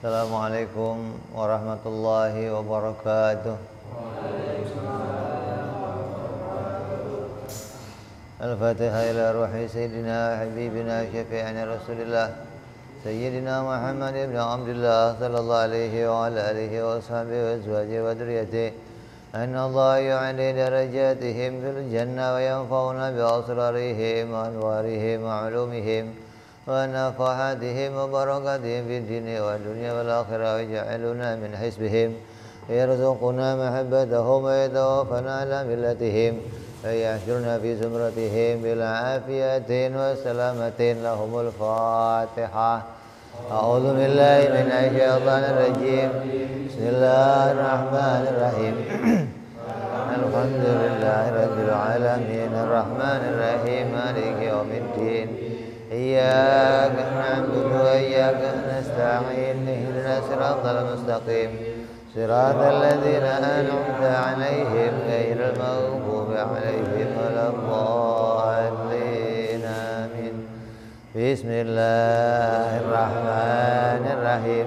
Assalamualaikum warahmatullahi wabarakatuh. Al-Fatihah ila ruhi Sayyidina Habibina Syafi'ina Rasulillah Sayyidina Muhammad ibn Abdullah sallallahu alaihi wa ala alihi wa sahbihi wa azwajihi wa dhurriyyatihi anna Allah yu'ali darajatihim fil jannah wa yanfa'una bi asrarihim wa anwarihim wa ulumihim wa nafahatihim wa barakatihim fid dini wa dunya wal akhirah wa ja'aluna min hisbihim yarzuquna mahabbatahum wa yatawaffana ala millatihim wa yahshurna fi zumratihim bil afiyatin wa salamatin lahumul fatihah. A'udzu billahi minasy syaithanir rajim. Bismillahirrahmanirrahim. Alhamdulillahi rabbil alamin arrahmanir rahim maliki yaumiddin. Iyyaka na'budu wa iyyaka nasta'in ihdinas siratal mustaqim siratal ladzina an'amta 'alaihim ghairil maghdubi 'alaihim waladdallin amin. Bismillahirrahmanirrahim.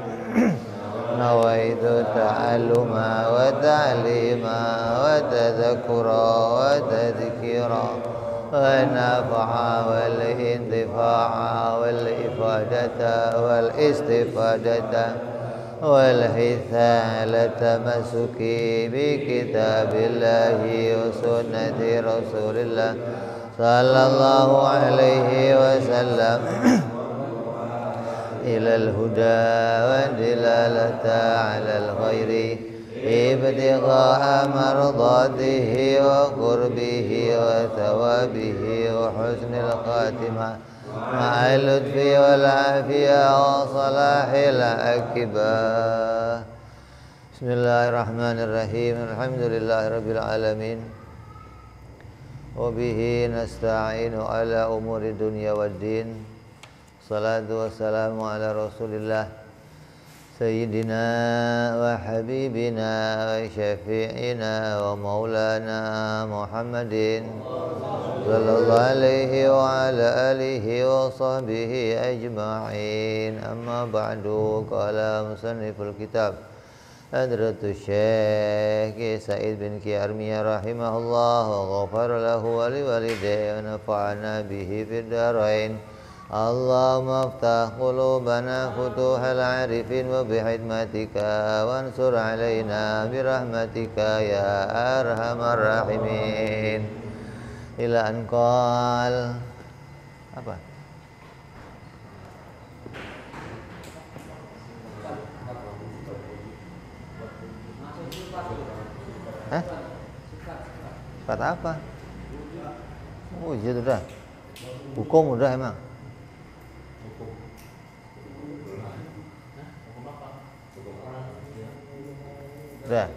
Nawaitu ta'alluma wa ta'lima wa tadhakkura wa tadhkira والنفع والانتفاع والإفادة والاستفادة والحث على التمسك بكتاب الله وسنة رسول الله صلى الله عليه وسلم إلى الهدى والدلالة على الخير ابتغاء مرضاته وقربه وثوابه وحسن الخاتمة مع اللطف والعافية وصلاح العاقبة. بسم الله الرحمن الرحيم. الحمد لله رب العالمين وبه نستعين على أمور الدنيا والدين. الصلاة والسلام على رسول الله Sayyidina wa habibina wa syafi'ina wa maulana Muhammadin sallallahu alaihi wa ala alihi wa sahbihi ajma'in. Amma ba'du, qala musanniful kitab Hadratus Syekh Sa'id bin Ki Armiyah rahimahullah wa ghafara lahu wa liwalidayhi wa nafa'ana bihi fid darain. Allahumma aftah qulubana futuhal arifin wa bihidmatika wansur alaina birahmatika ya arhamar rahimin. Ila anqal apa? Hah? Sifat apa? Oh iya sudah. Hukum udah emang. Udah.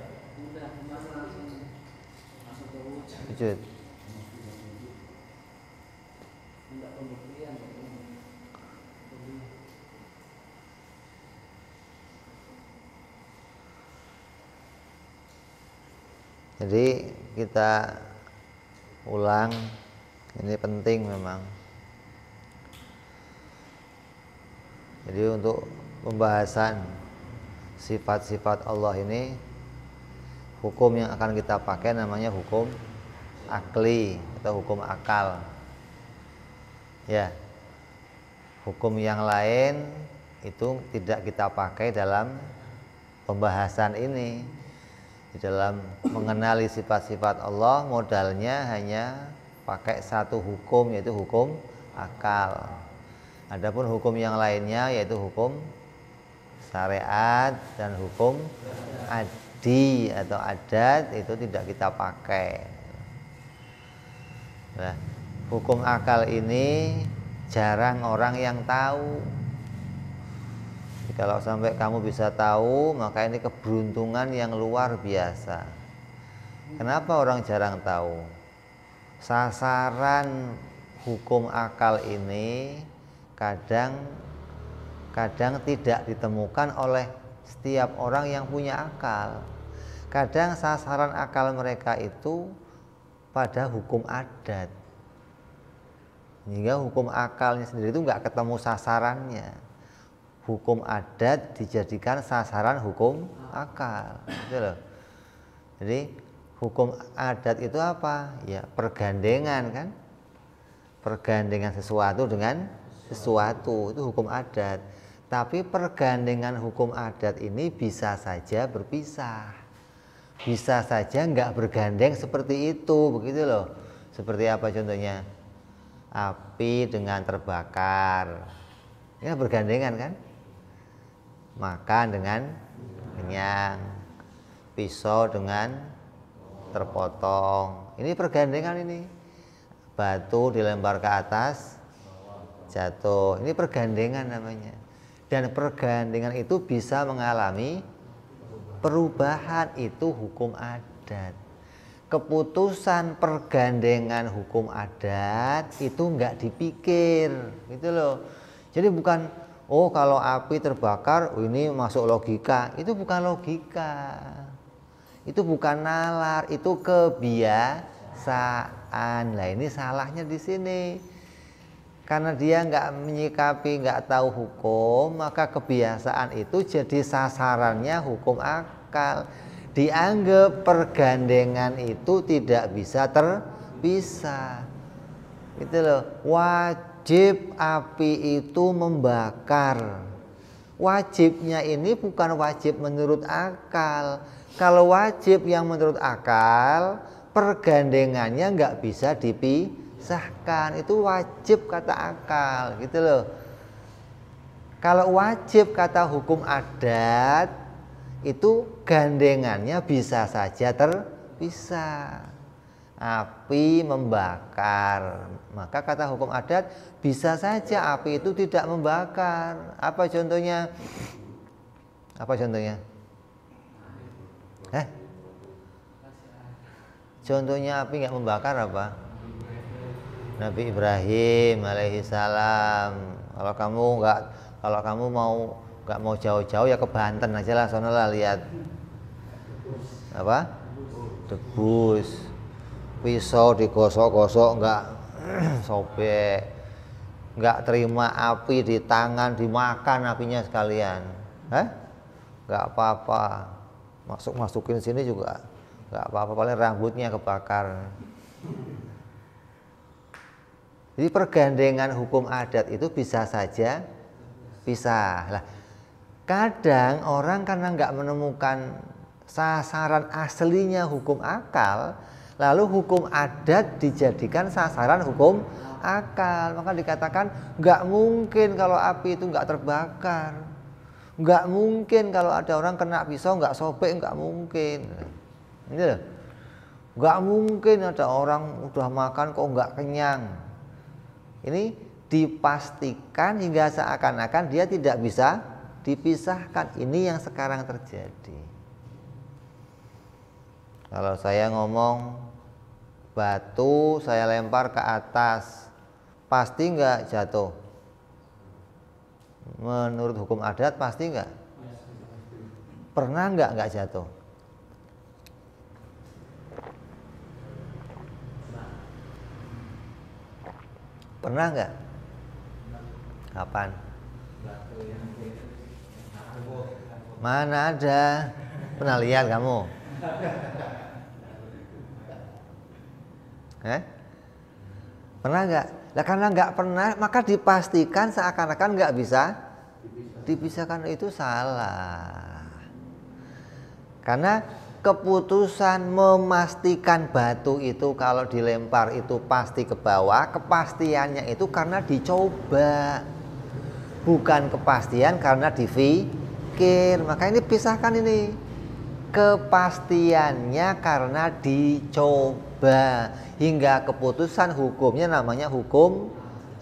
Wujud. Jadi kita ulang, ini penting memang. Jadi untuk pembahasan sifat-sifat Allah ini, hukum yang akan kita pakai namanya hukum akli atau hukum akal. Ya. Hukum yang lain itu tidak kita pakai dalam pembahasan ini. Di dalam mengenali sifat-sifat Allah, modalnya hanya pakai satu hukum, yaitu hukum akal. Adapun hukum yang lainnya yaitu hukum syariat dan hukum adi atau adat itu tidak kita pakai. Nah, hukum akal ini jarang orang yang tahu. Jadi kalau sampai kamu bisa tahu, maka ini keberuntungan yang luar biasa. Kenapa orang jarang tahu? Sasaran hukum akal ini kadang tidak ditemukan oleh setiap orang yang punya akal. Kadang sasaran akal mereka itu pada hukum adat, sehingga hukum akalnya sendiri itu nggak ketemu sasarannya. hukum adat dijadikan sasaran hukum akal, gitu loh. Jadi hukum adat itu apa? Ya pergandengan kan, pergandengan sesuatu dengan sesuatu itu hukum adat. Tapi pergandengan hukum adat ini bisa saja berpisah, bisa saja nggak bergandeng seperti itu, begitu loh. Seperti apa contohnya? Api dengan terbakar, ini bergandengan kan? Makan dengan kenyang, pisau dengan terpotong, ini pergandengan ini. Batu dilempar ke atas, jatuh, ini pergandengan namanya. Dan pergandengan itu bisa mengalami perubahan, itu hukum adat. Keputusan pergandengan hukum adat itu nggak dipikir, gitu loh. Jadi bukan, oh kalau api terbakar, oh ini masuk logika. Itu bukan logika, itu bukan nalar, itu kebiasaan. Nah ini salahnya di sini. Karena dia nggak menyikapi, nggak tahu hukum, maka kebiasaan itu jadi sasarannya hukum akal. Dianggap pergandengan itu tidak bisa terpisah, gitu loh. Wajib api itu membakar. Wajibnya ini bukan wajib menurut akal. Kalau wajib yang menurut akal, pergandengannya nggak bisa dipisahkan. Itu wajib kata akal, gitu loh. Kalau wajib kata hukum adat, itu gandengannya bisa saja terpisah. Api membakar, maka kata hukum adat bisa saja api itu tidak membakar. Apa contohnya? Apa contohnya? Contohnya api nggak membakar apa? Nabi Ibrahim alaihi salam. Kalau kamu nggak mau jauh-jauh ya ke Banten aja lah, sono lah lihat apa? Debus. Pisau digosok-gosok nggak sobek. Nggak terima api di tangan, dimakan apinya sekalian. Nggak apa-apa. Masukin sini juga nggak apa-apa, paling rambutnya kebakar. Jadi pergandengan hukum adat itu bisa saja pisah. Lah, kadang orang karena nggak menemukan sasaran aslinya hukum akal, lalu hukum adat dijadikan sasaran hukum akal. Maka dikatakan nggak mungkin kalau api itu nggak terbakar, nggak mungkin kalau ada orang kena pisau nggak sobek, nggak mungkin. Ini loh, nggak mungkin ada orang udah makan kok nggak kenyang. Ini dipastikan hingga seakan-akan dia tidak bisa dipisahkan. Ini yang sekarang terjadi. Kalau saya ngomong batu saya lempar ke atas, pasti nggak jatuh? Menurut hukum adat pasti nggak? Pernah nggak jatuh? Pernah nggak? Kapan? Mana ada? Pernah lihat kamu? Pernah nggak? Nah, karena nggak pernah, maka dipastikan seakan-akan nggak bisa dipisahkan. Itu salah. Karena keputusan memastikan batu itu kalau dilempar itu pasti ke bawah, kepastiannya itu karena dicoba, bukan kepastian karena dipikir. Maka ini pisahkan ini, kepastiannya karena dicoba hingga keputusan hukumnya namanya hukum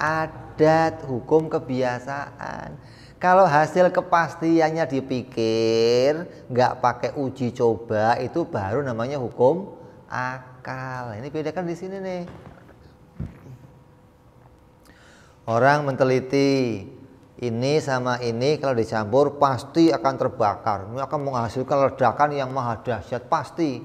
adat, hukum kebiasaan. Kalau hasil kepastiannya dipikir, nggak pakai uji coba, itu baru namanya hukum akal. Ini bedakan di sini nih. Orang menteliti ini sama ini kalau dicampur pasti akan terbakar. Ini akan menghasilkan ledakan yang maha dahsyat, pasti.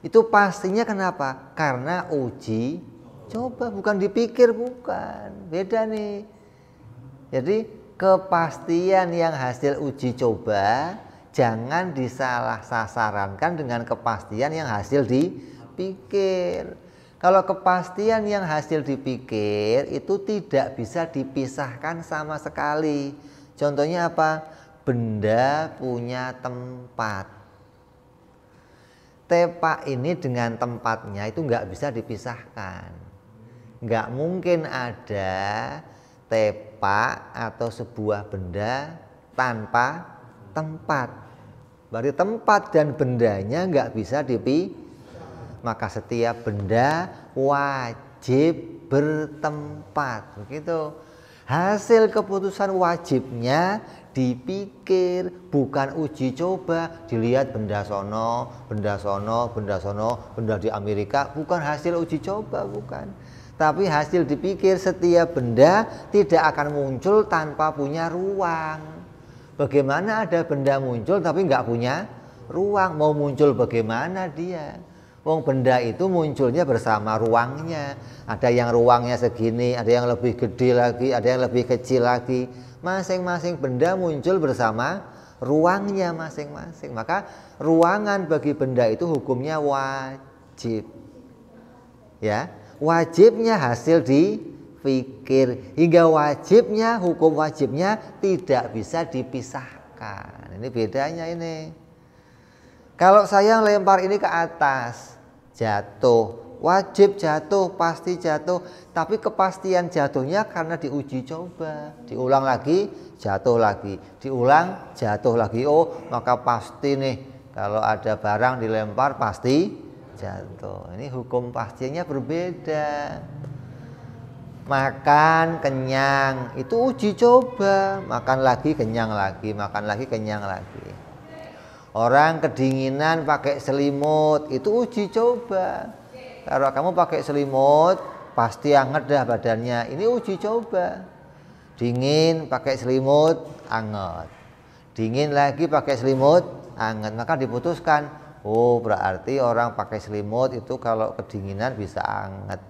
Itu pastinya kenapa? Karena uji coba, bukan dipikir, bukan. Beda nih. Jadi kepastian yang hasil uji coba jangan disalah sasarankan dengan kepastian yang hasil dipikir. Kalau kepastian yang hasil dipikir itu tidak bisa dipisahkan sama sekali. Contohnya apa? Benda punya tempat. Tepak ini dengan tempatnya itu nggak bisa dipisahkan. Nggak mungkin ada tepak atau sebuah benda tanpa tempat. Berarti tempat dan bendanya nggak bisa dipisahkan. Maka setiap benda wajib bertempat. Begitu. Hasil keputusan wajibnya dipikir, bukan uji coba. Dilihat benda sono, benda sono, benda sono, benda di Amerika. Bukan hasil uji coba, bukan. Tapi hasil dipikir. Setiap benda tidak akan muncul tanpa punya ruang. Bagaimana ada benda muncul tapi nggak punya ruang? Mau muncul bagaimana dia? Wong benda itu munculnya bersama ruangnya. Ada yang ruangnya segini, ada yang lebih gede lagi, ada yang lebih kecil lagi. Masing-masing benda muncul bersama ruangnya masing-masing. Maka ruangan bagi benda itu hukumnya wajib. Ya, wajibnya hasil dipikir. Hingga wajibnya, hukum wajibnya tidak bisa dipisahkan. Ini bedanya ini. Kalau saya lempar ini ke atas, jatuh, wajib jatuh, pasti jatuh. Tapi kepastian jatuhnya karena diuji coba. Diulang lagi, jatuh lagi. Diulang, jatuh lagi. Oh, maka pasti nih kalau ada barang dilempar pasti jatuh. Ini hukum pastinya berbeda. Makan, kenyang, itu uji coba. Makan lagi, kenyang lagi. Makan lagi, kenyang lagi. Orang kedinginan pakai selimut, itu uji coba. Kalau kamu pakai selimut, pasti hangat dah badannya. Ini uji coba. Dingin pakai selimut, hangat. Dingin lagi pakai selimut, hangat. Maka diputuskan, oh berarti orang pakai selimut itu kalau kedinginan bisa hangat.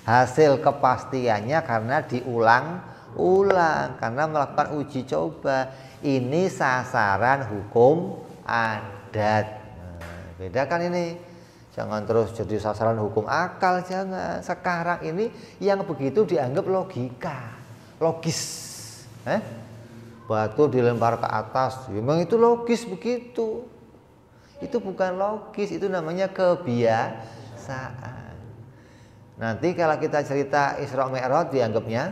Hasil kepastiannya karena diulang-ulang, karena melakukan uji coba. Ini sasaran hukum adat. Nah, bedakan ini. Jangan terus jadi sasaran hukum akal, jangan. Sekarang ini yang begitu dianggap logika, logis. Batu dilempar ke atas, memang itu logis begitu. Itu bukan logis, itu namanya kebiasaan. Nanti kalau kita cerita Isra Mi'raj dianggapnya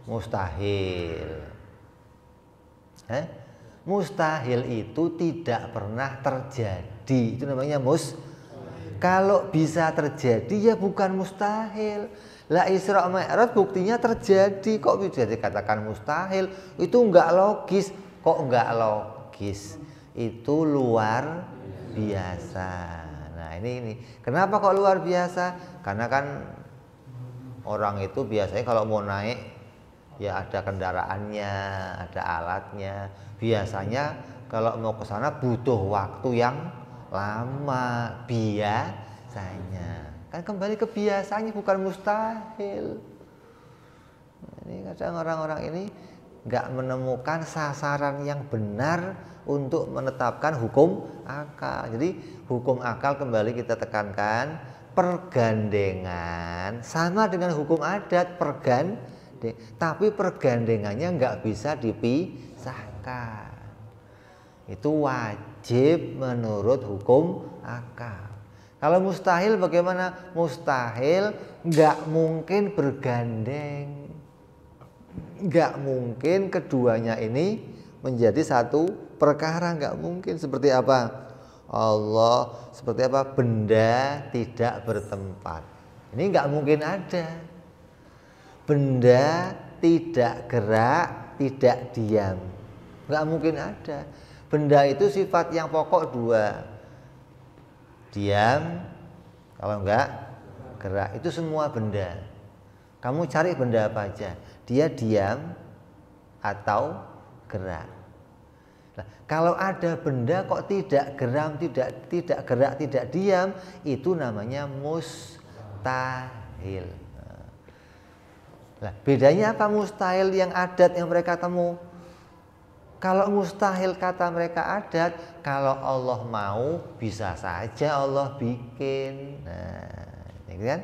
mustahil. Mustahil itu tidak pernah terjadi. Itu namanya Kalau bisa terjadi ya bukan mustahil. Lah Isra Mi'raj buktinya terjadi. Kok bisa dikatakan mustahil? Itu enggak logis. Kok enggak logis? Itu luar biasa. Nah ini. Kenapa kok luar biasa? Karena kan orang itu biasanya kalau mau naik ya ada kendaraannya, ada alatnya. Biasanya kalau mau ke sana butuh waktu yang lama biasanya. Kan kembali ke biasanya, bukan mustahil. Ini kadang orang-orang ini nggak menemukan sasaran yang benar untuk menetapkan hukum akal. Jadi hukum akal kembali kita tekankan, pergandengan sama dengan hukum adat, tapi pergandengannya nggak bisa dipisahkan. Itu wajib menurut hukum akal. Kalau mustahil bagaimana? Mustahil nggak mungkin bergandeng, nggak mungkin keduanya ini menjadi satu perkara, nggak mungkin. Seperti apa? Seperti apa? Benda tidak bertempat. Ini nggak mungkin ada. Benda tidak gerak, tidak diam, nggak mungkin ada. Benda itu sifat yang pokok dua, diam, kalau enggak gerak. Itu semua benda. Kamu cari benda apa aja, dia diam atau gerak. Nah, kalau ada benda kok tidak geram, tidak gerak, tidak diam, itu namanya mustahil. Nah, bedanya apa mustahil yang adat yang mereka temu? Kalau mustahil kata mereka adat, kalau Allah mau bisa saja Allah bikin. Nah, ya kan?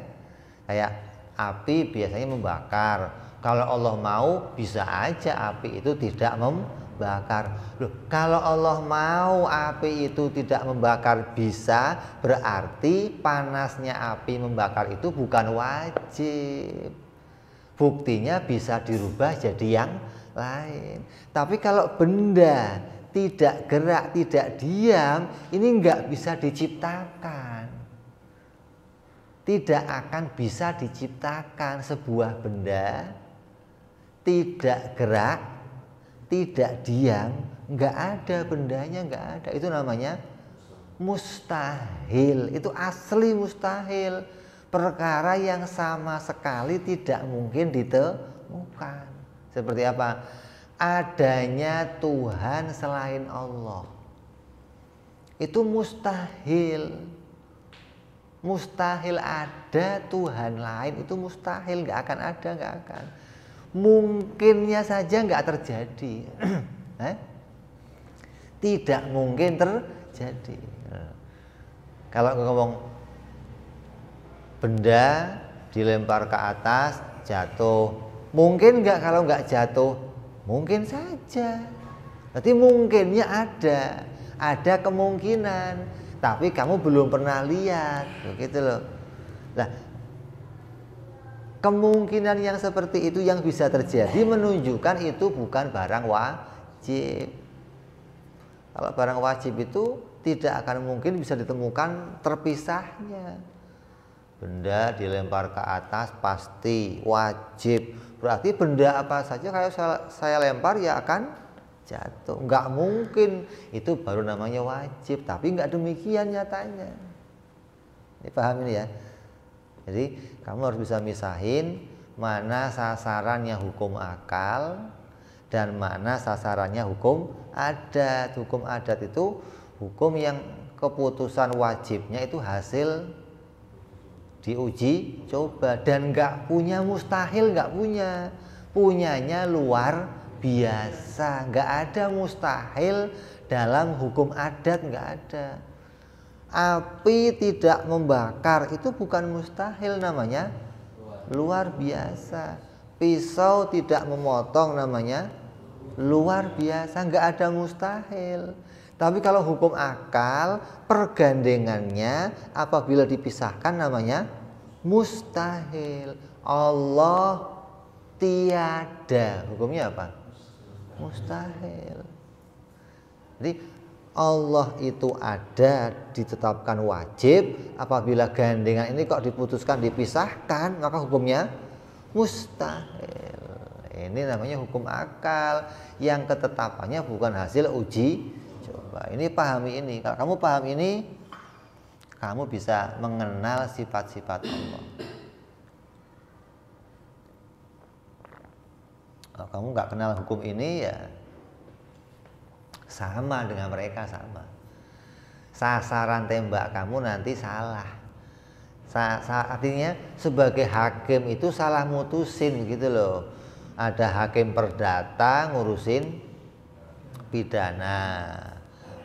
Kayak api biasanya membakar. Kalau Allah mau bisa aja api itu tidak membakar. Loh, kalau Allah mau api itu tidak membakar bisa, berarti panasnya api membakar itu bukan wajib. Buktinya bisa dirubah jadi yang lain. Tapi kalau benda tidak gerak, tidak diam, ini nggak bisa diciptakan. Tidak akan bisa diciptakan sebuah benda tidak gerak, tidak diam, nggak ada bendanya, nggak ada. Itu namanya mustahil. Itu asli mustahil. Perkara yang sama sekali tidak mungkin ditemukan. Seperti apa? Adanya Tuhan selain Allah. Itu mustahil. Mustahil ada Tuhan lain, itu mustahil, nggak akan ada, nggak akan. Mungkinnya saja nggak terjadi. Tidak mungkin terjadi. Kalau ngomong benda dilempar ke atas, jatuh. Mungkin nggak kalau nggak jatuh? Mungkin saja. Berarti mungkinnya ada kemungkinan. Tapi kamu belum pernah lihat, begitu loh. Nah, kemungkinan yang seperti itu yang bisa terjadi menunjukkan itu bukan barang wajib. Kalau barang wajib itu tidak akan mungkin bisa ditemukan terpisahnya. Benda dilempar ke atas pasti wajib. Berarti benda apa saja kalau saya lempar ya akan jatuh. Nggak mungkin. Itu baru namanya wajib. Tapi nggak demikian nyatanya. Ini paham ini ya. Jadi kamu harus bisa misahin mana sasarannya hukum akal dan mana sasarannya hukum adat. Hukum adat itu hukum yang keputusan wajibnya itu hasil diuji coba dan nggak punya mustahil, nggak punyanya luar biasa. Nggak ada mustahil dalam hukum adat, nggak ada. Api tidak membakar itu bukan mustahil, namanya luar biasa. Pisau tidak memotong namanya luar biasa, nggak ada mustahil. Tapi kalau hukum akal, pergandengannya apabila dipisahkan namanya mustahil. Allah tiada, hukumnya apa? Mustahil. Jadi Allah itu ada, ditetapkan wajib. Apabila gandengan ini kok diputuskan dipisahkan, maka hukumnya mustahil. Ini namanya hukum akal yang ketetapannya bukan hasil uji coba. Ini pahami ini. Kalau kamu paham ini, kamu bisa mengenal sifat-sifat Allah. Kalau kamu nggak kenal hukum ini ya sama dengan mereka, sama. Sasaran tembak kamu nanti salah. Artinya sebagai hakim itu salah mutusin gitu loh. Ada hakim perdata ngurusin pidana,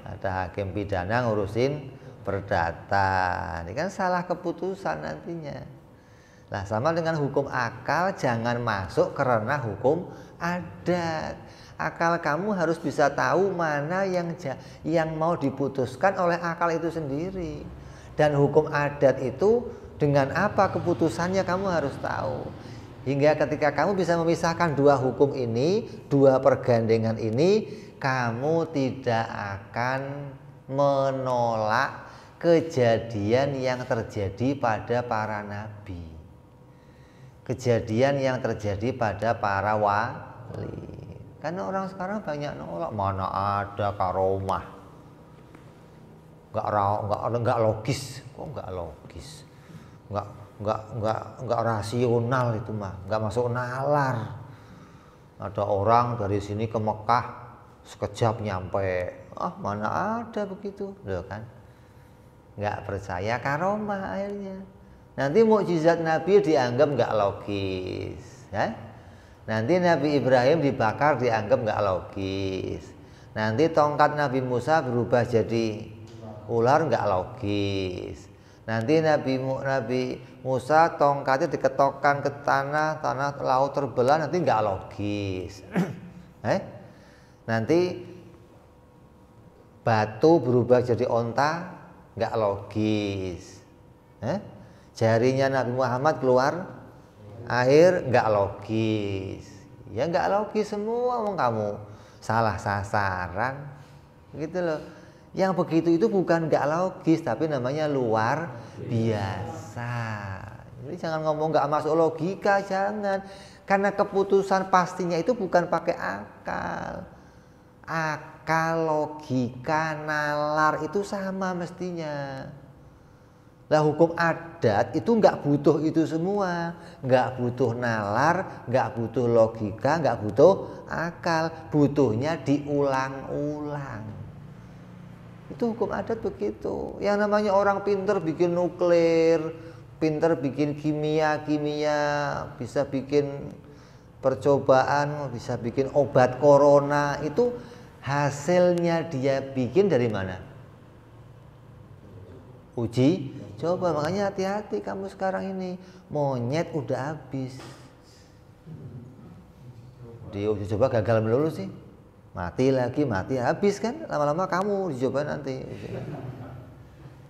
ada hakim pidana ngurusin perdata. Ini kan salah keputusan nantinya. Nah, sama dengan hukum akal, jangan masuk karena hukum adat. Akal kamu harus bisa tahu mana yang mau diputuskan oleh akal itu sendiri. Dan hukum adat itu dengan apa keputusannya kamu harus tahu. Hingga ketika kamu bisa memisahkan dua hukum ini, dua pergandengan ini, kamu tidak akan menolak kejadian yang terjadi pada para nabi, kejadian yang terjadi pada para wali. Karena orang sekarang banyak nolak, mana ada karomah, nggak logis, kok nggak logis, nggak rasional itu mah, nggak masuk nalar. Ada orang dari sini ke Mekah sekejap nyampe, mana ada begitu, loh kan? Nggak percaya karomah akhirnya. Nanti mukjizat Nabi dianggap nggak logis, ya? Nanti Nabi Ibrahim dibakar dianggap nggak logis. Nanti tongkat Nabi Musa berubah jadi ular nggak logis. Nanti Nabi Musa tongkatnya diketokkan ke tanah laut terbelah, nanti nggak logis. Nanti batu berubah jadi onta, nggak logis. Jarinya Nabi Muhammad keluar air, nggak logis. Ya nggak logis semua, kamu salah sasaran, gitu loh. Yang begitu itu bukan nggak logis, tapi namanya luar biasa. Jadi jangan ngomong nggak masuk logika, jangan. Karena keputusan pastinya itu bukan pakai akal. Akal, logika, nalar itu sama mestinya. Lah hukum adat itu nggak butuh itu semua, nggak butuh nalar, nggak butuh logika, nggak butuh akal, butuhnya diulang-ulang. Itu hukum adat begitu. Yang namanya orang pinter bikin nuklir, pinter bikin kimia, bisa bikin percobaan, bisa bikin obat corona, itu hasilnya dia bikin dari mana? Uji coba. Makanya hati-hati kamu sekarang ini, monyet udah habis di uji coba gagal melulu sih, mati lagi, mati habis kan, lama-lama kamu dicoba nanti.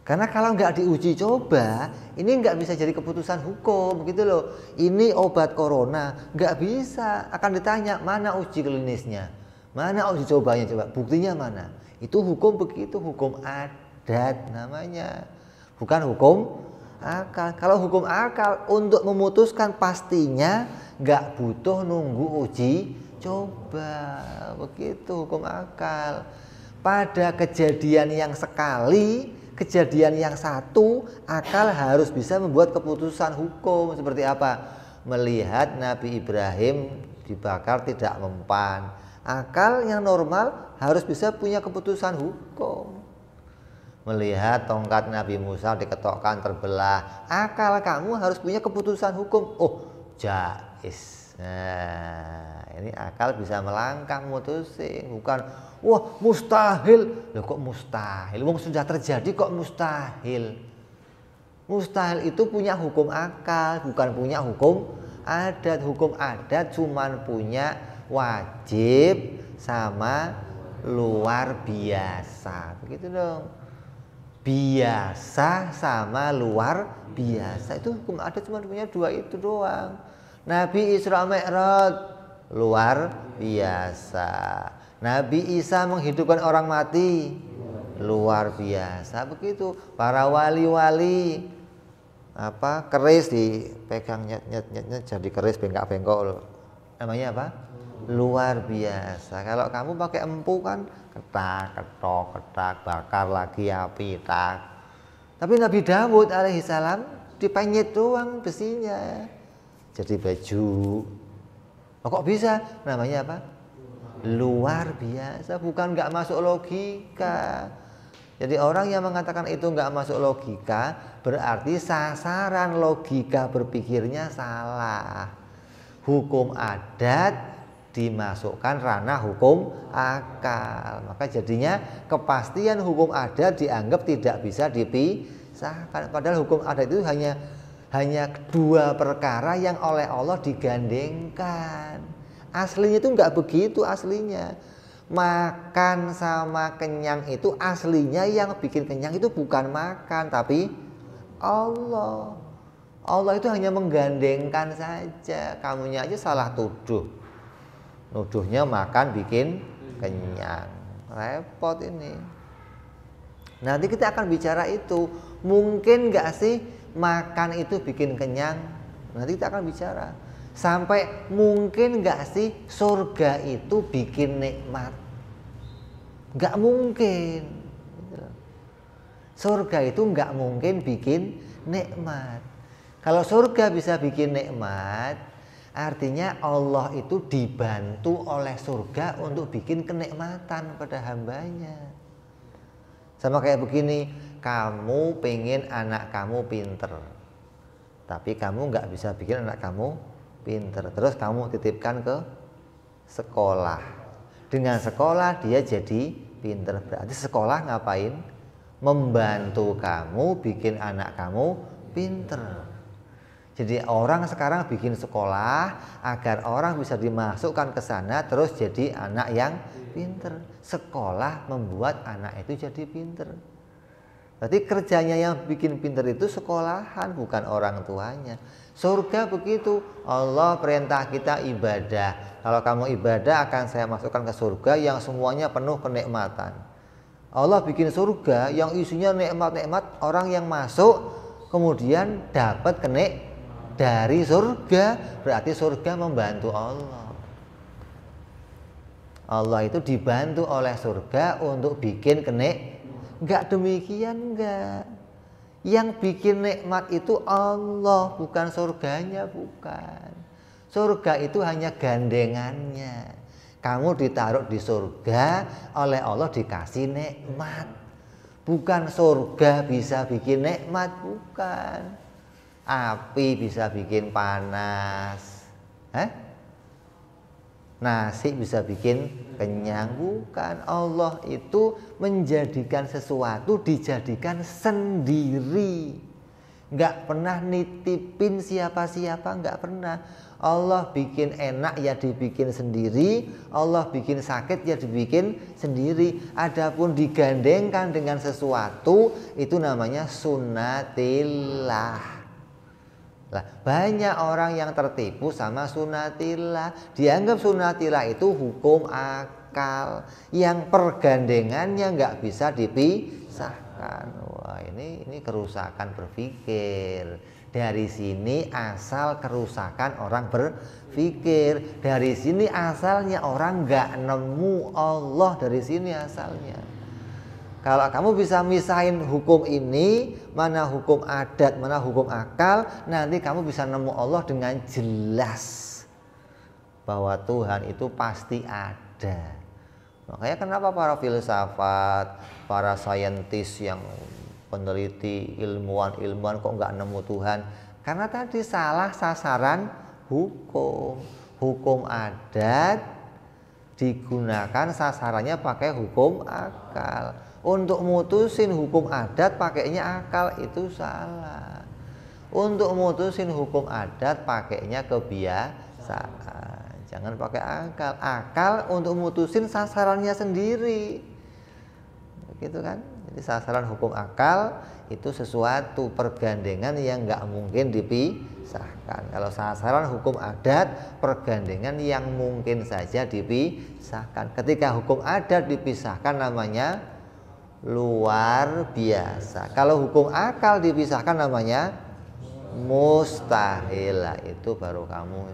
Karena kalau nggak diuji coba, ini nggak bisa jadi keputusan hukum gitu loh. Ini obat corona nggak bisa, akan ditanya mana uji klinisnya, mana uji cobanya, coba buktinya mana. Itu hukum begitu, hukum adat namanya, bukan hukum akal. Kalau hukum akal untuk memutuskan pastinya nggak butuh nunggu uji coba, begitu hukum akal. Pada kejadian yang sekali, kejadian yang satu, akal harus bisa membuat keputusan hukum. Seperti apa? Melihat Nabi Ibrahim dibakar tidak mempan, akal yang normal harus bisa punya keputusan hukum. Melihat tongkat Nabi Musa diketokkan terbelah, akal kamu harus punya keputusan hukum. Oh, jais. Nah, ini akal bisa melangkah mutusin, bukan wah mustahil. Loh kok mustahil? Wong sudah terjadi kok mustahil? Mustahil itu punya hukum akal, bukan punya hukum adat. Hukum adat cuman punya wajib sama luar biasa. Begitu dong. Biasa sama luar biasa, itu hukum adat cuma punya dua itu doang. Nabi Isra Mi'raj luar biasa. Nabi Isa menghidupkan orang mati luar biasa. Begitu para wali-wali, keris dipegang nyet jadi keris bengkak-bengkok, namanya apa? Luar biasa. Kalau kamu pakai empu kan ketak, ketok, ketak, bakar lagi api, tak. Tapi Nabi Dawud alaihissalam dipenyet doang besinya jadi baju. Oh, kok bisa? Namanya apa? Luar biasa, bukan nggak masuk logika. Jadi orang yang mengatakan itu nggak masuk logika, berarti sasaran logika berpikirnya salah. Hukum adat dimasukkan ranah hukum akal, maka jadinya kepastian hukum adat dianggap tidak bisa dipisahkan. Padahal hukum adat itu hanya dua perkara yang oleh Allah digandengkan. Aslinya itu nggak begitu. Aslinya makan sama kenyang itu aslinya yang bikin kenyang itu bukan makan, tapi Allah. Allah itu hanya menggandengkan saja. Kamunya aja salah tuduh. Nuduhnya makan bikin kenyang, repot ini. Nanti kita akan bicara itu, mungkin nggak sih makan itu bikin kenyang? Nanti kita akan bicara. Sampai mungkin nggak sih surga itu bikin nikmat? Nggak mungkin. Surga itu nggak mungkin bikin nikmat. Kalau surga bisa bikin nikmat, artinya Allah itu dibantu oleh surga untuk bikin kenikmatan pada hambanya. Sama kayak begini, kamu pengen anak kamu pinter, tapi kamu nggak bisa bikin anak kamu pinter. Terus kamu titipkan ke sekolah. Dengan sekolah dia jadi pinter. Berarti sekolah ngapain? Membantu kamu bikin anak kamu pinter. Jadi orang sekarang bikin sekolah agar orang bisa dimasukkan ke sana terus jadi anak yang pinter. Sekolah membuat anak itu jadi pinter. Berarti kerjanya yang bikin pinter itu sekolahan, bukan orang tuanya. Surga begitu, Allah perintah kita ibadah. Kalau kamu ibadah akan saya masukkan ke surga yang semuanya penuh kenikmatan. Allah bikin surga yang isinya nikmat-nikmat, orang yang masuk kemudian dapat kenik dari surga, berarti surga membantu Allah. Allah itu dibantu oleh surga untuk bikin kenik. Enggak demikian, enggak. Yang bikin nikmat itu Allah, bukan surganya, bukan. Surga itu hanya gandengannya. Kamu ditaruh di surga, oleh Allah dikasih nikmat. Bukan surga bisa bikin nikmat, bukan. Api bisa bikin panas, nasi bisa bikin kenyang, bukan. Allah itu menjadikan sesuatu dijadikan sendiri, nggak pernah nitipin siapa-siapa, nggak pernah. Allah bikin enak ya dibikin sendiri, Allah bikin sakit ya dibikin sendiri. Adapun digandengkan dengan sesuatu itu namanya sunnatillah. Lah, banyak orang yang tertipu sama sunnatillah. Dianggap sunnatillah itu hukum akal yang pergandengannya nggak bisa dipisahkan. Wah, ini kerusakan berpikir. Dari sini asal kerusakan orang berpikir. Dari sini asalnya orang nggak nemu Allah, dari sini asalnya. Kalau kamu bisa misahin hukum ini, mana hukum adat, mana hukum akal, nanti kamu bisa nemu Allah dengan jelas bahwa Tuhan itu pasti ada. Makanya kenapa para filsafat, para saintis yang peneliti, ilmuwan kok nggak nemu Tuhan? Karena tadi salah sasaran hukum. Hukum adat digunakan sasarannya pakai hukum akal. Untuk mutusin hukum adat pakainya akal itu salah. Untuk mutusin hukum adat pakainya kebiasaan. Jangan pakai akal. Akal untuk mutusin sasarannya sendiri. Begitu kan? Jadi sasaran hukum akal itu sesuatu pergandengan yang nggak mungkin dipisahkan. Kalau sasaran hukum adat, pergandengan yang mungkin saja dipisahkan. Ketika hukum adat dipisahkan namanya luar biasa. Kalau hukum akal dipisahkan namanya mustahil. Itu baru kamu.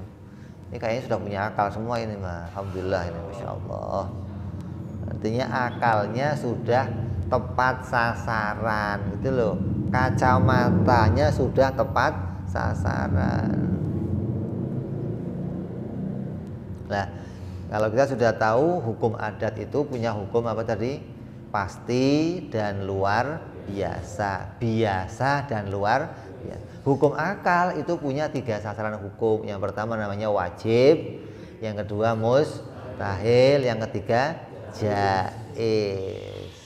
Ini kayaknya sudah punya akal semua ini mah. Alhamdulillah ini, masya Allah. Artinya akalnya sudah tepat sasaran gitu loh. Kacamatanya sudah tepat sasaran. Nah, kalau kita sudah tahu hukum adat itu punya hukum apa tadi? Pasti dan luar biasa. Biasa dan luar biasa. Hukum akal itu punya 3 sasaran hukum. Yang pertama namanya wajib, yang kedua mustahil, yang ketiga jaiz.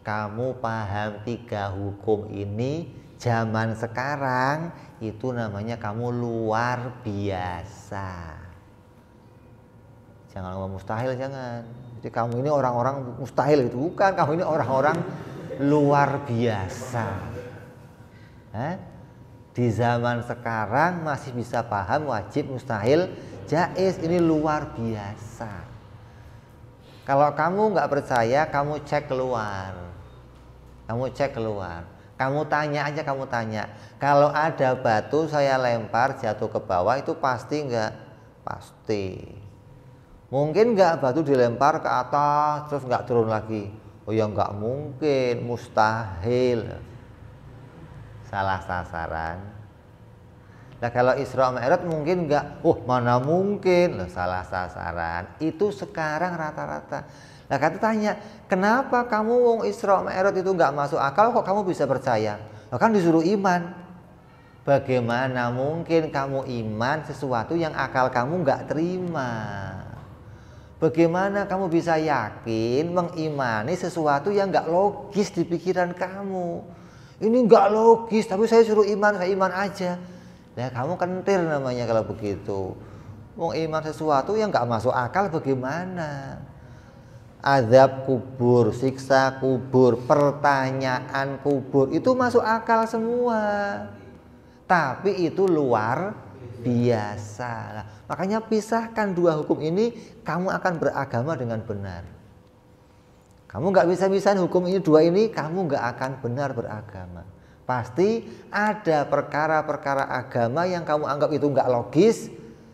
Kamu paham 3 hukum ini zaman sekarang itu namanya kamu luar biasa. Jangan ngomong mustahil, jangan. Jadi kamu ini orang-orang mustahil itu, bukan. Kamu ini orang-orang luar biasa. Di zaman sekarang masih bisa paham wajib, mustahil, jaiz. Ini luar biasa. Kalau kamu nggak percaya, kamu cek keluar. Kamu cek keluar. Kamu tanya aja, kamu tanya. Kalau ada batu saya lempar jatuh ke bawah itu pasti nggak? Pasti. Mungkin nggak batu dilempar ke atas terus nggak turun lagi? Oh ya nggak mungkin, mustahil. Salah sasaran. Nah kalau Isra Mi'raj mungkin nggak? Oh mana mungkin? Loh, salah sasaran. Itu sekarang rata-rata. Nah kata tanya, kenapa kamu wong Isra Mi'raj itu nggak masuk akal kok kamu bisa percaya? Nah, kan disuruh iman. Bagaimana mungkin kamu iman sesuatu yang akal kamu nggak terima? Bagaimana kamu bisa yakin mengimani sesuatu yang nggak logis di pikiran kamu? Ini nggak logis, tapi saya suruh iman, saya iman aja. Nah, kamu kentir namanya kalau begitu. Mau iman sesuatu yang nggak masuk akal bagaimana? Azab kubur, siksa kubur, pertanyaan kubur itu masuk akal semua. Tapi itu luar biasa. Nah, makanya pisahkan dua hukum ini, kamu akan beragama dengan benar. Kamu nggak bisa misahin hukum ini dua ini, kamu nggak akan benar beragama. Pasti ada perkara-perkara agama yang kamu anggap itu nggak logis,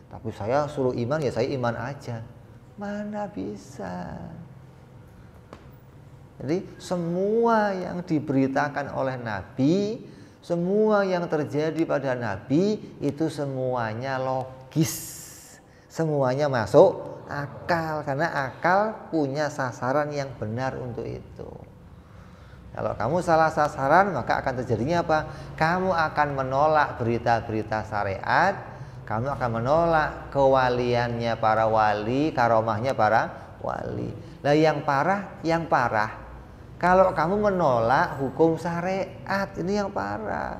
tapi saya suruh iman ya saya iman aja. Mana bisa? Jadi semua yang diberitakan oleh Nabi, semua yang terjadi pada Nabi itu semuanya logis, semuanya masuk akal, karena akal punya sasaran yang benar untuk itu. Kalau kamu salah sasaran, maka akan terjadinya apa? Kamu akan menolak berita-berita syariat, kamu akan menolak kewaliannya para wali, karomahnya para wali. Nah yang parah, kalau kamu menolak hukum syariat, ini yang parah.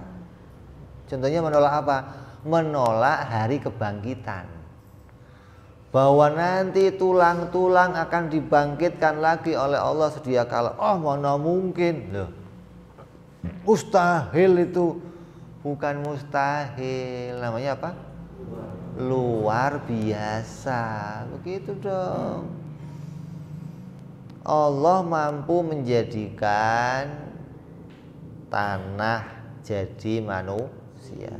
Contohnya menolak apa? Menolak hari kebangkitan. Bahwa nanti tulang-tulang akan dibangkitkan lagi oleh Allah sedia kala. Oh mana mungkin. Loh, mustahil itu. Bukan mustahil. Namanya apa? Luar biasa. Begitu dong. Allah mampu menjadikan tanah jadi manusia.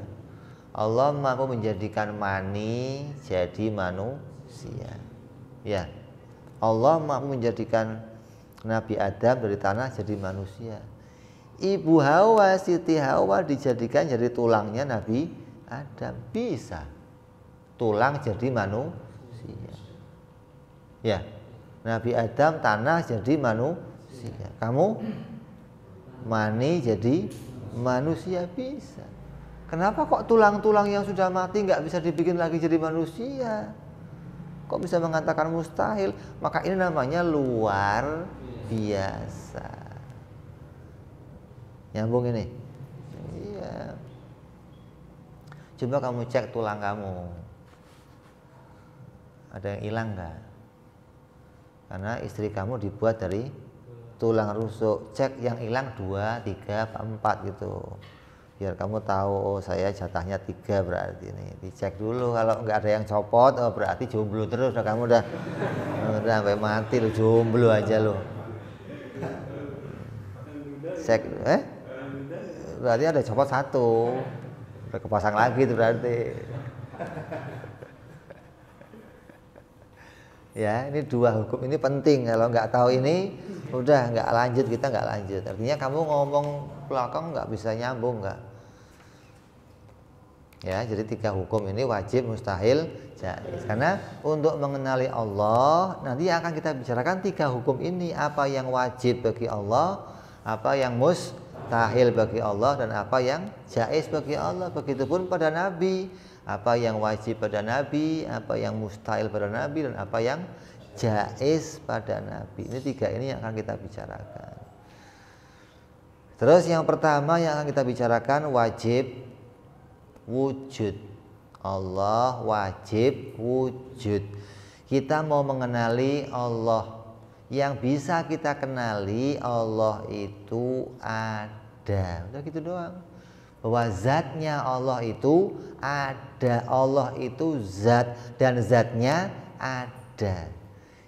Allah mampu menjadikan mani jadi manusia. Ya. Allah mampu menjadikan Nabi Adam dari tanah jadi manusia. Ibu Hawa, Siti Hawa dijadikan jadi tulangnya Nabi Adam. Bisa. Tulang jadi manusia. Ya. Nabi Adam tanah jadi manusia. Kamu mani jadi manusia bisa. Kenapa kok tulang-tulang yang sudah mati nggak bisa dibikin lagi jadi manusia? Kok bisa mengatakan mustahil? Maka ini namanya luar biasa. Nyambung ini? Iya. Coba kamu cek tulang kamu. Ada yang hilang nggak? Karena istri kamu dibuat dari tulang rusuk. Cek yang hilang 2, 3, 4 gitu. Biar kamu tahu, oh saya jatahnya 3 berarti ini. Dicek dulu, kalau nggak ada yang copot, oh berarti jomblo terus. Kamu udah sampai mati lo, jomblo aja lo. Cek, berarti ada copot 1. Udah kepasang lagi itu berarti. Ya, ini 2 hukum ini penting. Kalau nggak tahu ini, udah nggak lanjut, kita nggak lanjut. Artinya kamu ngomong belakang nggak bisa nyambung, nggak. Ya, jadi 3 hukum ini wajib, mustahil, jaiz. Karena untuk mengenali Allah, nanti akan kita bicarakan 3 hukum ini. Apa yang wajib bagi Allah, apa yang mustahil bagi Allah, dan apa yang jaiz bagi Allah. Begitupun pada Nabi. Apa yang wajib pada Nabi, apa yang mustahil pada Nabi, dan apa yang jaiz pada Nabi. Ini 3 ini yang akan kita bicarakan. Terus yang pertama yang akan kita bicarakan wajib wujud. Allah wajib wujud. Kita mau mengenali Allah. Yang bisa kita kenali Allah itu ada. Udah gitu doang. Bahwa zatnya Allah itu ada, Allah itu zat dan zatnya ada.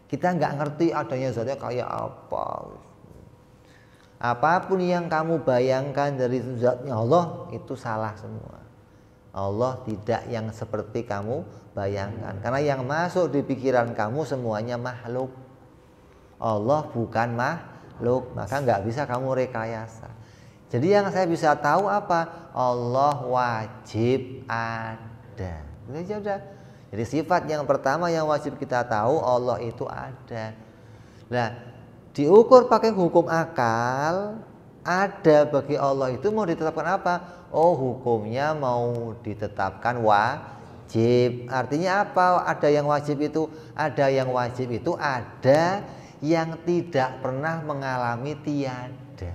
Kita nggak ngerti adanya zatnya kayak apa. Apapun yang kamu bayangkan dari zatnya Allah itu salah semua. Allah tidak yang seperti kamu bayangkan. Karena yang masuk di pikiran kamu semuanya makhluk. Allah bukan makhluk, maka nggak bisa kamu rekayasa. Jadi yang saya bisa tahu apa? Allah wajib ada. Itu sudah. Jadi sifat yang pertama yang wajib kita tahu, Allah itu ada. Nah, diukur pakai hukum akal, Ada bagi Allah itu mau ditetapkan apa? Oh, hukumnya mau ditetapkan wajib. Artinya apa? Ada yang wajib itu? Ada yang wajib itu ada yang tidak pernah mengalami tiada.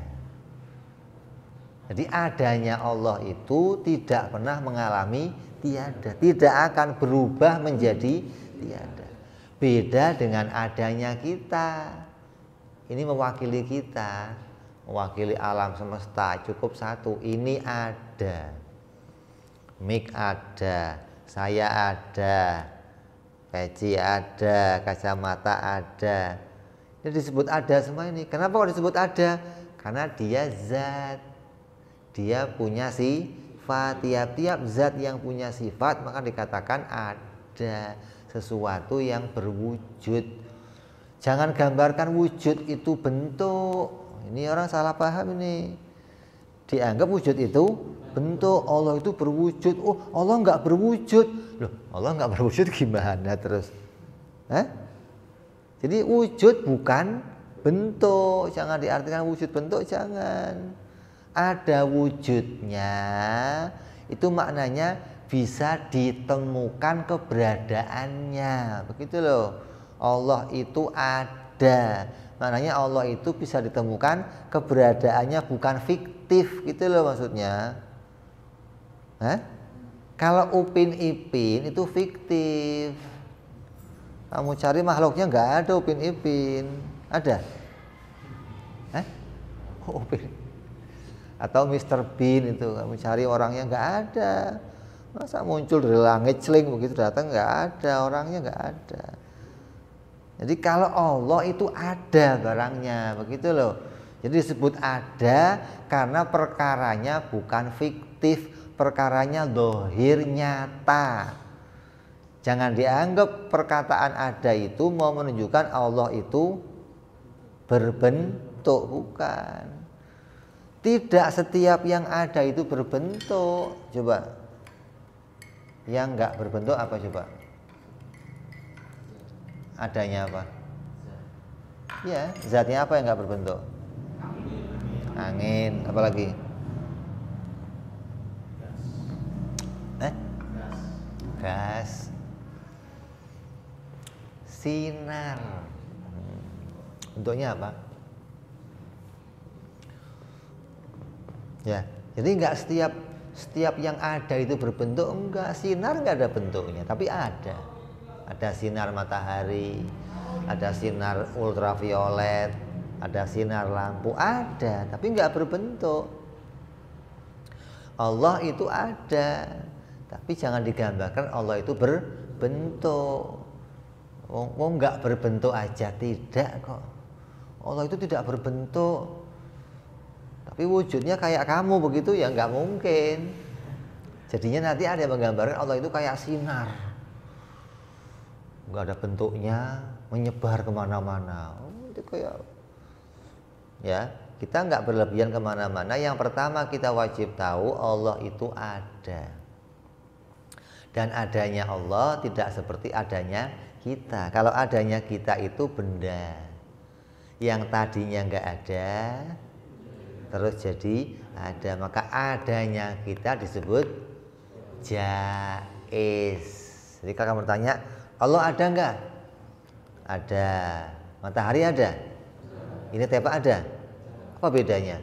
Jadi adanya Allah itu tidak pernah mengalami tiada, tidak akan berubah menjadi tiada. Beda dengan adanya kita. Ini mewakili kita, mewakili alam semesta, cukup satu. Ini ada, mic ada, saya ada, peci ada, kacamata ada. Ini disebut ada semua ini. Kenapa kok disebut ada? Karena dia zat, dia punya sifat. Tiap-tiap zat yang punya sifat maka dikatakan ada, sesuatu yang berwujud. Jangan gambarkan wujud itu bentuk. Ini orang salah paham ini. Dianggap wujud itu bentuk. Allah itu berwujud. Oh, Allah nggak berwujud. Loh, Allah nggak berwujud gimana terus? Jadi wujud bukan bentuk. Jangan diartikan wujud bentuk, jangan. Ada wujudnya. Itu maknanya bisa ditemukan keberadaannya. Begitu loh. Allah itu ada, maknanya Allah itu bisa ditemukan keberadaannya, bukan fiktif gitu loh maksudnya. Kalau Upin Ipin itu fiktif. Kamu cari makhluknya nggak ada Upin Ipin, ada? Upin atau Mr. Bean itu kamu cari orangnya nggak ada. Masa muncul dari langit celing begitu datang, nggak ada, orangnya nggak ada. Jadi kalau Allah itu ada barangnya, begitu loh. Jadi disebut ada karena perkaranya bukan fiktif, perkaranya dohir nyata. Jangan dianggap perkataan ada itu mau menunjukkan Allah itu berbentuk, bukan. Tidak setiap yang ada itu berbentuk. Coba, yang nggak berbentuk apa coba? Adanya apa? Ya, zatnya apa yang nggak berbentuk? Angin, apalagi? Gas. Sinar. Bentuknya apa? Ya, jadi nggak setiap yang ada itu berbentuk, enggak. Sinar nggak ada bentuknya, tapi ada. Ada sinar matahari, ada sinar ultraviolet, ada sinar lampu, ada, tapi nggak berbentuk. Allah itu ada, tapi jangan digambarkan Allah itu berbentuk. Nggak berbentuk aja, tidak kok. Allah itu tidak berbentuk, tapi wujudnya kayak kamu begitu ya nggak mungkin. Jadinya nanti ada yang menggambarkan Allah itu kayak sinar. Nggak ada bentuknya, menyebar kemana-mana. Itu kayak, ya, kita nggak berlebihan kemana-mana. Yang pertama kita wajib tahu Allah itu ada, dan adanya Allah tidak seperti adanya kita. Kalau adanya kita itu benda yang tadinya nggak ada, terus jadi ada. Maka adanya kita disebut jaiz. Jadi kalau kamu bertanya, Allah ada enggak? Ada. Matahari ada? Ini tepak ada? Apa bedanya?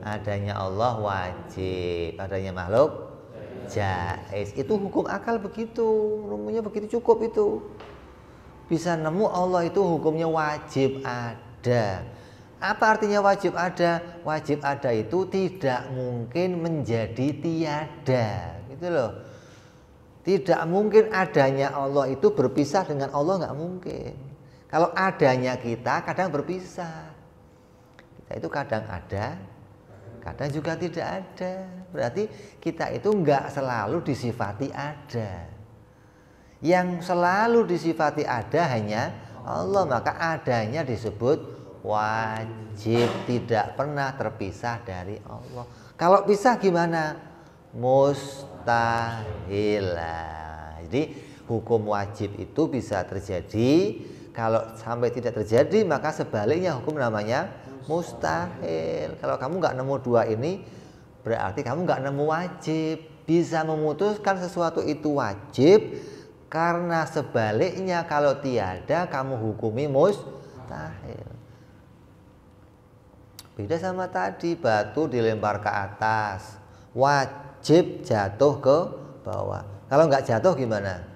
Adanya Allah wajib, adanya makhluk jaiz. Itu hukum akal begitu, rumunya begitu cukup itu. Bisa nemu Allah itu hukumnya wajib ada. Apa artinya wajib ada? Wajib ada itu tidak mungkin menjadi tiada, gitu loh. Tidak mungkin adanya Allah itu berpisah dengan Allah, nggak mungkin. Kalau adanya kita kadang berpisah. Kita itu kadang ada, kadang juga tidak ada. Berarti kita itu nggak selalu disifati ada. Yang selalu disifati ada hanya Allah. Maka adanya disebut wajib, tidak pernah terpisah dari Allah. Kalau pisah gimana? Mustahil. Jadi hukum wajib itu bisa terjadi Kalau sampai tidak terjadi, maka sebaliknya hukum namanya mustahil. Kalau kamu nggak nemu dua ini, berarti kamu nggak nemu wajib. Bisa memutuskan sesuatu itu wajib, karena sebaliknya kalau tiada, kamu hukumi mustahil. Beda sama tadi, batu dilempar ke atas, wajib jatuh ke bawah. Kalau nggak jatuh gimana?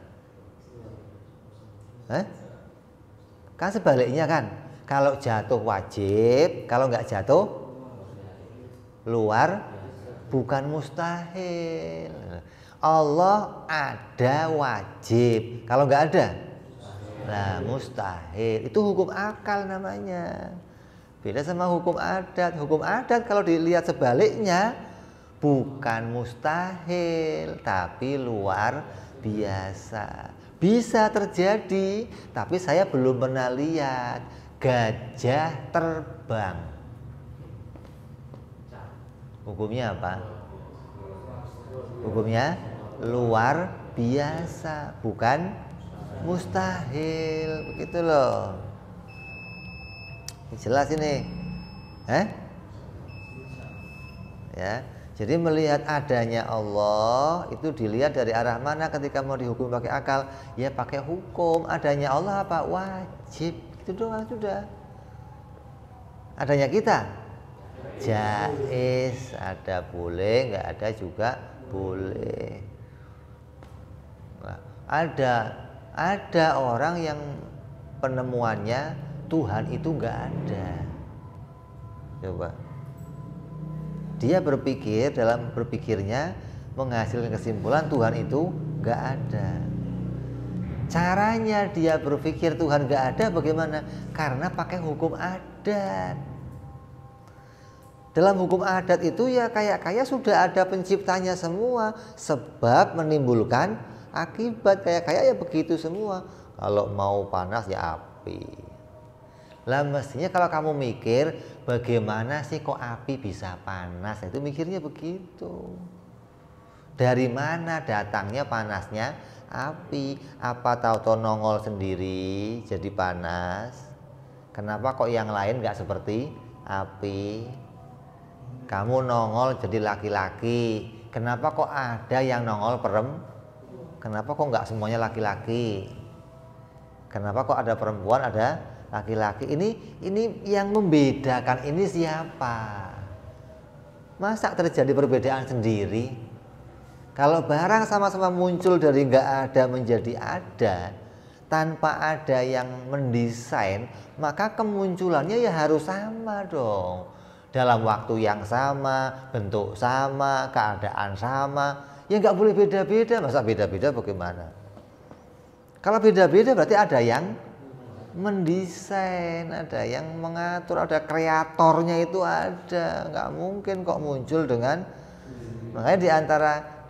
Kan sebaliknya kan, kalau jatuh wajib, kalau nggak jatuh luar bukan mustahil. Allah ada wajib, kalau nggak ada nah mustahil. Itu hukum akal namanya. Beda sama hukum adat. Hukum adat kalau dilihat sebaliknya bukan mustahil, tapi luar biasa. Bisa terjadi, tapi saya belum pernah lihat gajah terbang. Hukumnya apa? Hukumnya luar biasa, bukan mustahil. Begitu loh. Jelas ini. Ya. Jadi melihat adanya Allah itu dilihat dari arah mana ketika mau dihukum pakai akal? Ya pakai hukum. Adanya Allah apa? Wajib. Itu doang sudah. Adanya kita jaiz, ada boleh, nggak ada juga boleh. Nah, ada orang yang penemuannya Tuhan itu nggak ada. Coba. Dia berpikir, dalam berpikirnya menghasilkan kesimpulan Tuhan itu nggak ada. Caranya dia berpikir Tuhan nggak ada bagaimana? Karena pakai hukum adat. Dalam hukum adat itu ya kayak sudah ada penciptanya semua, sebab menimbulkan akibat. Kayak ya begitu semua. Kalau mau panas ya api. Lah mestinya kalau kamu mikir bagaimana sih kok api bisa panas, itu mikirnya begitu. Dari mana datangnya panasnya api? Apa tahu nongol sendiri jadi panas? Kenapa kok yang lain nggak seperti api? Kamu nongol jadi laki-laki, kenapa kok ada yang nongol perempuan? Kenapa kok nggak semuanya laki-laki? Kenapa kok ada perempuan, ada laki-laki? Ini yang membedakan ini siapa? Masa terjadi perbedaan sendiri? Kalau barang sama-sama muncul dari nggak ada menjadi ada, tanpa ada yang mendesain, maka kemunculannya ya harus sama dong. Dalam waktu yang sama, bentuk sama, keadaan sama, ya nggak boleh beda-beda. Masa beda-beda bagaimana? Kalau beda-beda berarti ada yang mendesain, ada yang mengatur, ada kreatornya itu ada. Nggak mungkin kok muncul dengan. Makanya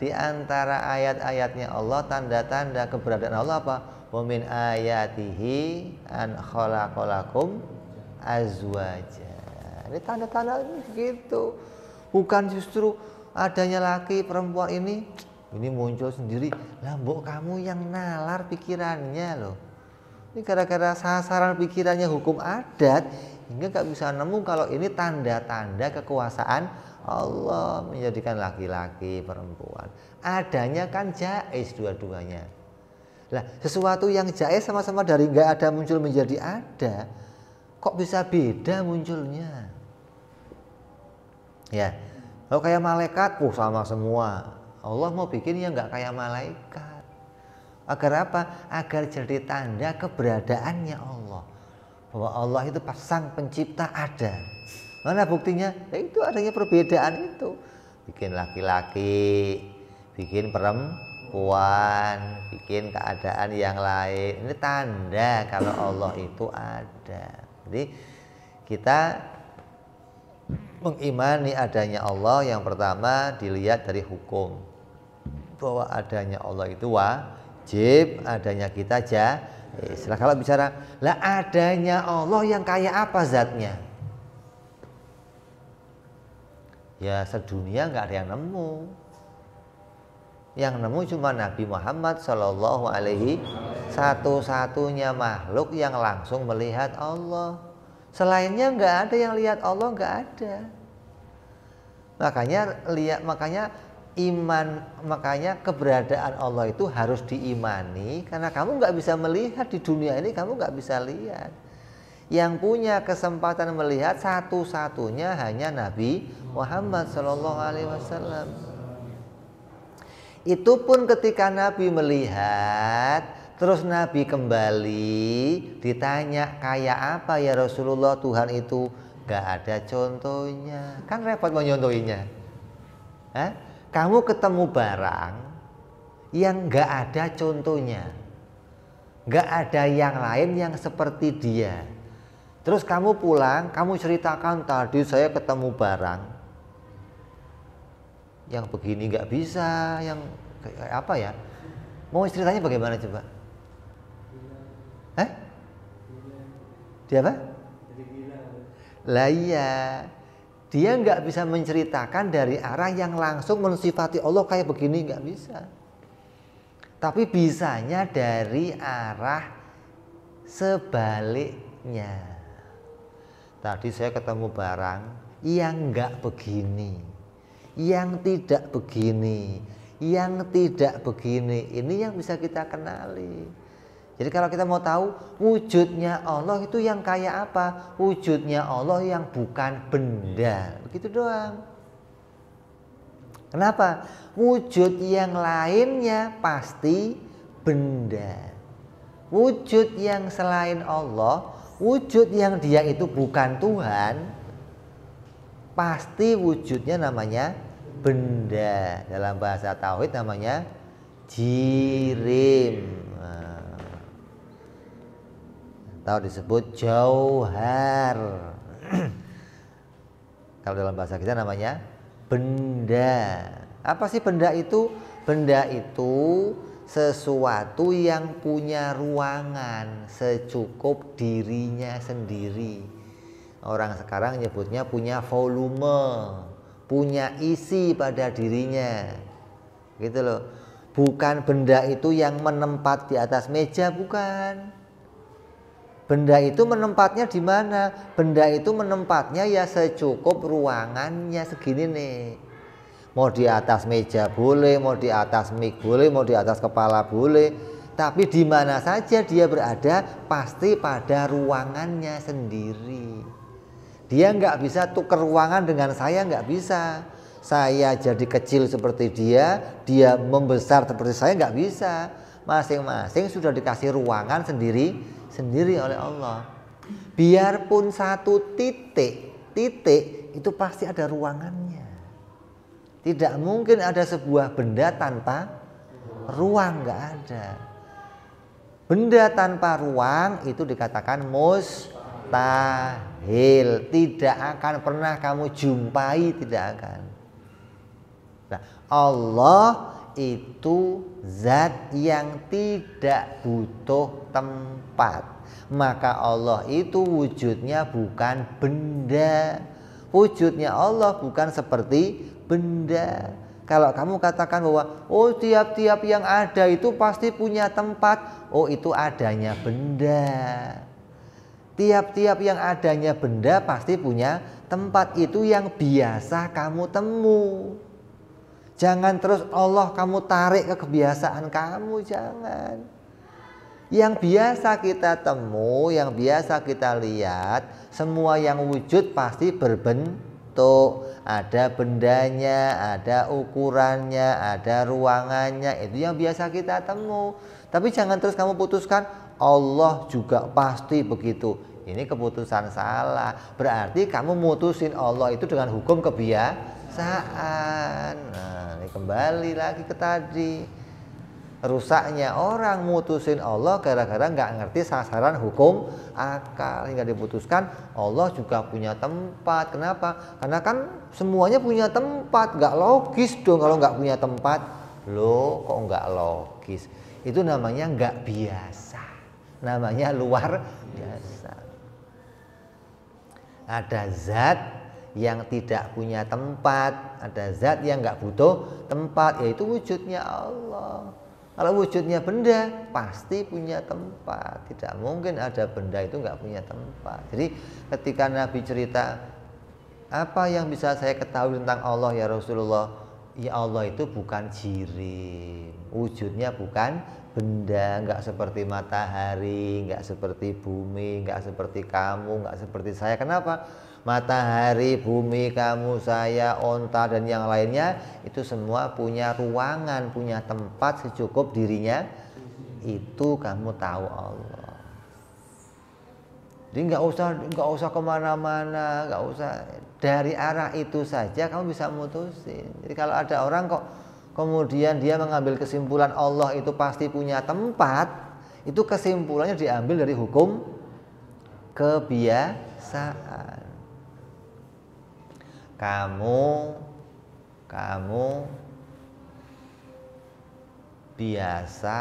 di antara ayat-ayatnya Allah, tanda-tanda keberadaan Allah apa? Wa min ayatihi an khalaqalakum azwaja. Ini tanda-tanda begitu. Bukan justru adanya laki perempuan ini muncul sendiri. Lah mbok kamu yang nalar pikirannya loh. Ini gara-gara sasaran pikirannya hukum adat, hingga nggak bisa nemu kalau ini tanda-tanda kekuasaan Allah menjadikan laki-laki perempuan. Adanya kan jaiz dua-duanya. Lah sesuatu yang jaiz sama-sama dari nggak ada muncul menjadi ada, kok bisa beda munculnya? Ya, kalau kayak malaikat, sama semua. Allah mau bikin ya nggak kayak malaikat. Agar apa? Agar jadi tanda keberadaannya Allah. Bahwa Allah itu sang pencipta ada. Mana buktinya? Ya itu adanya perbedaan itu. Bikin laki-laki, bikin perempuan, bikin keadaan yang lain. Ini tanda kalau Allah itu ada. Jadi kita mengimani adanya Allah, yang pertama dilihat dari hukum. Bahwa adanya Allah itu wajib, adanya kita jaiz. Kalau bicara lah adanya Allah yang kayak apa zatnya? Ya sedunia nggak ada yang nemu. Yang nemu cuma Nabi Muhammad Shallallahu Alaihi Satu-satunya makhluk yang langsung melihat Allah. Selainnya nggak ada yang lihat Allah, nggak ada. Makanya keberadaan Allah itu harus diimani, karena kamu nggak bisa melihat di dunia ini, kamu nggak bisa lihat. Yang punya kesempatan melihat satu-satunya hanya Nabi Muhammad SAW. Itu pun ketika Nabi melihat, terus Nabi kembali ditanya kayak apa ya Rasulullah Tuhan itu, gak ada contohnya. Kan repot mau nyontohinya. Kamu ketemu barang yang gak ada contohnya, gak ada yang lain yang seperti dia. Terus kamu pulang, kamu ceritakan tadi saya ketemu barang yang begini gak bisa, yang kayak apa ya? Mau ceritanya bagaimana coba? Dia apa? Lah iya, dia nggak bisa menceritakan dari arah yang langsung mensifati Allah kayak begini, nggak bisa. Tapi bisanya dari arah sebaliknya. Tadi saya ketemu barang yang nggak begini, yang tidak begini, yang tidak begini. Ini yang bisa kita kenali. Jadi kalau kita mau tahu wujudnya Allah itu yang kayak apa? Wujudnya Allah yang bukan benda. Begitu doang. Kenapa? Wujud yang lainnya pasti benda. Wujud yang selain Allah, wujud yang dia itu bukan Tuhan, pasti wujudnya namanya benda. Dalam bahasa tauhid namanya jirim. Atau disebut jauhar. Kalau dalam bahasa kita namanya benda. Apa sih benda itu? Benda itu sesuatu yang punya ruangan secukup dirinya sendiri. Orang sekarang nyebutnya punya volume, punya isi pada dirinya. Gitu loh. Bukan benda itu yang menempat di atas meja, bukan. Benda itu menempatnya di mana? Benda itu menempatnya ya secukup ruangannya segini nih. Mau di atas meja boleh, mau di atas mic boleh, mau di atas kepala boleh. Tapi di mana saja dia berada pasti pada ruangannya sendiri. Dia nggak bisa tukar ruangan dengan saya, nggak bisa. Saya jadi kecil seperti dia membesar seperti saya, nggak bisa. Masing-masing sudah dikasih ruangan sendiri oleh Allah. Biarpun satu titik itu pasti ada ruangannya. Tidak mungkin ada sebuah benda tanpa ruang, nggak ada. Benda tanpa ruang itu dikatakan mustahil. Tidak akan pernah kamu jumpai, tidak akan. Nah, Allah itu zat yang tidak butuh tempat. Maka Allah itu wujudnya bukan benda. Wujudnya Allah bukan seperti benda. Kalau kamu katakan bahwa oh tiap-tiap yang ada itu pasti punya tempat, oh itu adanya benda. Tiap-tiap yang adanya benda pasti punya tempat, itu yang biasa kamu temu. Jangan terus Allah kamu tarik ke kebiasaan kamu, jangan. Yang biasa kita temu, yang biasa kita lihat, semua yang wujud pasti berbentuk. Ada bendanya, ada ukurannya, ada ruangannya, itu yang biasa kita temu. Tapi jangan terus kamu putuskan Allah juga pasti begitu. Ini keputusan salah. Berarti kamu mutusin Allah itu dengan hukum kebiasaan. Nah, ini kembali lagi ke tadi. Rusaknya orang mutusin Allah gara-gara nggak ngerti sasaran hukum akal, hingga diputuskan Allah juga punya tempat. Kenapa? Karena kan semuanya punya tempat. Nggak logis dong kalau nggak punya tempat. Loh, kok nggak logis? Itu namanya nggak biasa. Namanya luar biasa. Ada zat yang tidak punya tempat, ada zat yang nggak butuh tempat, yaitu wujudnya Allah. Kalau wujudnya benda, pasti punya tempat. Tidak mungkin ada benda itu nggak punya tempat. Jadi ketika Nabi cerita, apa yang bisa saya ketahui tentang Allah ya Rasulullah? Ya Allah itu bukan jirim. Wujudnya bukan benda, nggak seperti matahari, nggak seperti bumi, nggak seperti kamu, nggak seperti saya. Kenapa? Matahari, bumi, kamu, saya, onta dan yang lainnya itu semua punya ruangan, punya tempat secukup dirinya. Itu kamu tahu Allah. Jadi nggak usah kemana-mana, nggak usah, dari arah itu saja kamu bisa mutusin. Jadi kalau ada orang kok kemudian dia mengambil kesimpulan Allah itu pasti punya tempat, itu kesimpulannya diambil dari hukum kebiasaan. Kamu biasa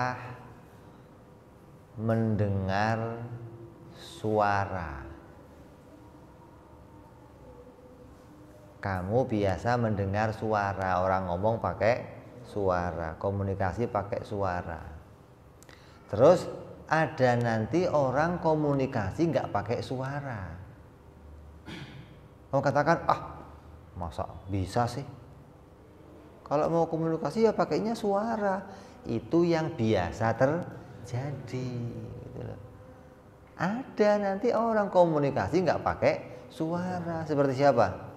mendengar suara. Kamu biasa mendengar suara, orang ngomong pakai suara, komunikasi pakai suara. Terus ada nanti orang komunikasi nggak pakai suara. Kamu katakan, masa bisa sih? Kalau mau komunikasi ya pakainya suara. Itu yang biasa terjadi. Gitu loh. Ada nanti orang komunikasi nggak pakai suara. Seperti siapa?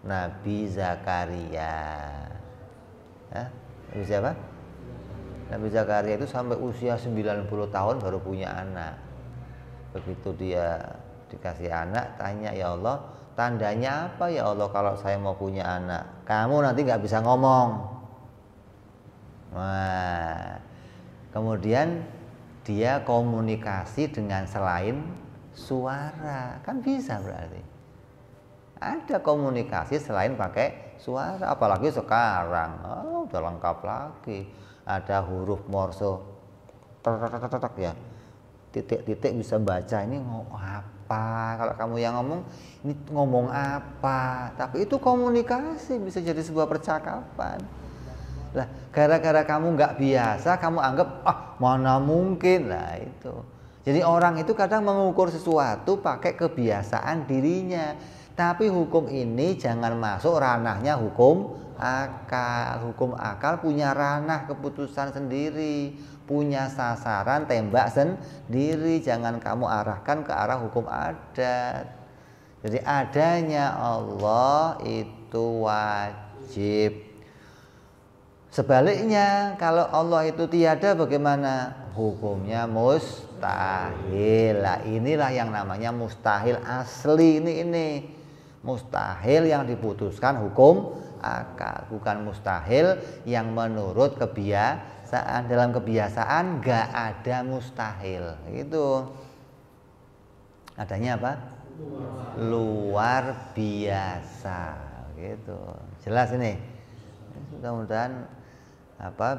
Nabi Zakaria. Nabi siapa? Nabi Zakaria itu sampai usia 90 tahun baru punya anak. Begitu dia dikasih anak, tanya, ya Allah, tandanya apa ya Allah kalau saya mau punya anak? Kamu nanti nggak bisa ngomong. Nah, kemudian dia komunikasi dengan selain suara, kan bisa berarti. Ada komunikasi selain pakai suara, apalagi sekarang, udah lengkap lagi. Ada huruf Morse, ya, titik-titik bisa baca ini apa. Kalau kamu yang ngomong, ini ngomong apa? Tapi itu komunikasi, bisa jadi sebuah percakapan. Lah, gara-gara kamu nggak biasa, kamu anggap mana mungkin lah itu. Jadi orang itu kadang mengukur sesuatu pakai kebiasaan dirinya. Tapi hukum ini jangan masuk ranahnya hukum akal. Hukum akal punya ranah keputusan sendiri, punya sasaran tembak sendiri. Jangan kamu arahkan ke arah hukum adat. Jadi adanya Allah itu wajib. Sebaliknya kalau Allah itu tiada bagaimana? Hukumnya mustahil. Lah inilah yang namanya mustahil asli ini. Mustahil yang diputuskan hukum akal, bukan mustahil yang menurut kebiasaan. Dalam kebiasaan nggak ada mustahil. Itu adanya apa? Luar biasa. Gitu. Jelas ini. Mudah-mudahan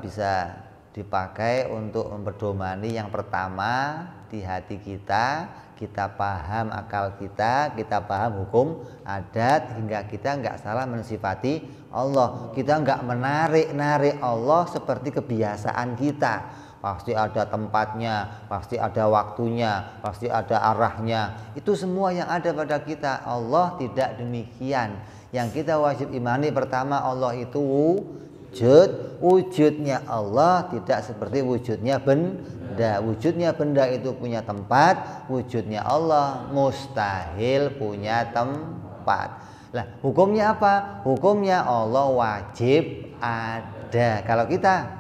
bisa dipakai untuk memperdomani yang pertama di hati kita. Kita paham akal kita paham hukum adat, hingga kita nggak salah mensifati Allah. Kita nggak menarik-narik Allah seperti kebiasaan kita. Pasti ada tempatnya, pasti ada waktunya, pasti ada arahnya. Itu semua yang ada pada kita. Allah tidak demikian. Yang kita wajib imani pertama, Allah itu wujud. Wujudnya Allah tidak seperti wujudnya benda. Wujudnya benda itu punya tempat, wujudnya Allah mustahil punya tempat. Lah, hukumnya apa? Hukumnya Allah wajib ada. Kalau kita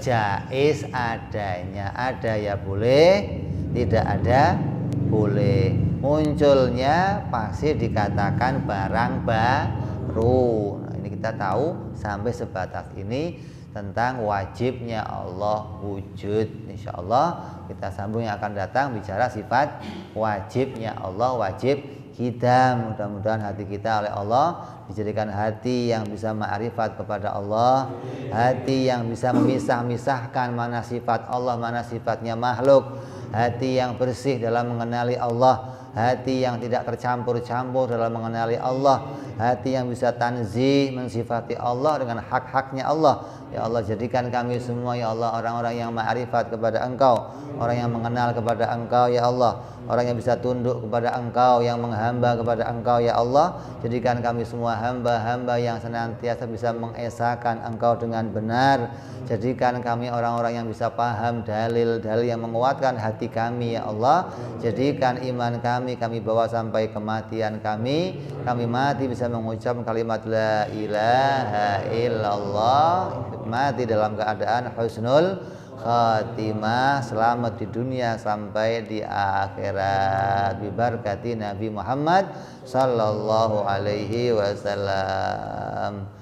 jaiz adanya, ada ya boleh, tidak ada boleh. Munculnya pasti dikatakan barang baru. Nah, ini kita tahu sampai sebatas ini tentang wajibnya Allah wujud. Insya Allah kita sambung yang akan datang bicara sifat wajibnya Allah, wajib kita. Mudah-mudahan hati kita oleh Allah dijadikan hati yang bisa ma'rifat kepada Allah, hati yang bisa memisah-misahkan mana sifat Allah, mana sifatnya makhluk, hati yang bersih dalam mengenali Allah, hati yang tidak tercampur-campur dalam mengenali Allah, hati yang bisa tanzih mensifati Allah dengan hak-haknya Allah. Ya Allah, jadikan kami semua ya Allah orang-orang yang ma'rifat kepada Engkau, orang yang mengenal kepada Engkau ya Allah, orang yang bisa tunduk kepada Engkau, yang menghamba kepada Engkau ya Allah. Jadikan kami semua hamba-hamba yang senantiasa bisa mengesahkan Engkau dengan benar. Jadikan kami orang-orang yang bisa paham dalil-dalil yang menguatkan hati kami ya Allah. Jadikan iman kami bawa sampai kematian kami mati bisa mengucap kalimat la ilaha illallah, mati dalam keadaan husnul khatimah, selamat di dunia sampai di akhirat, bibarkati Nabi Muhammad sallallahu alaihi wasallam.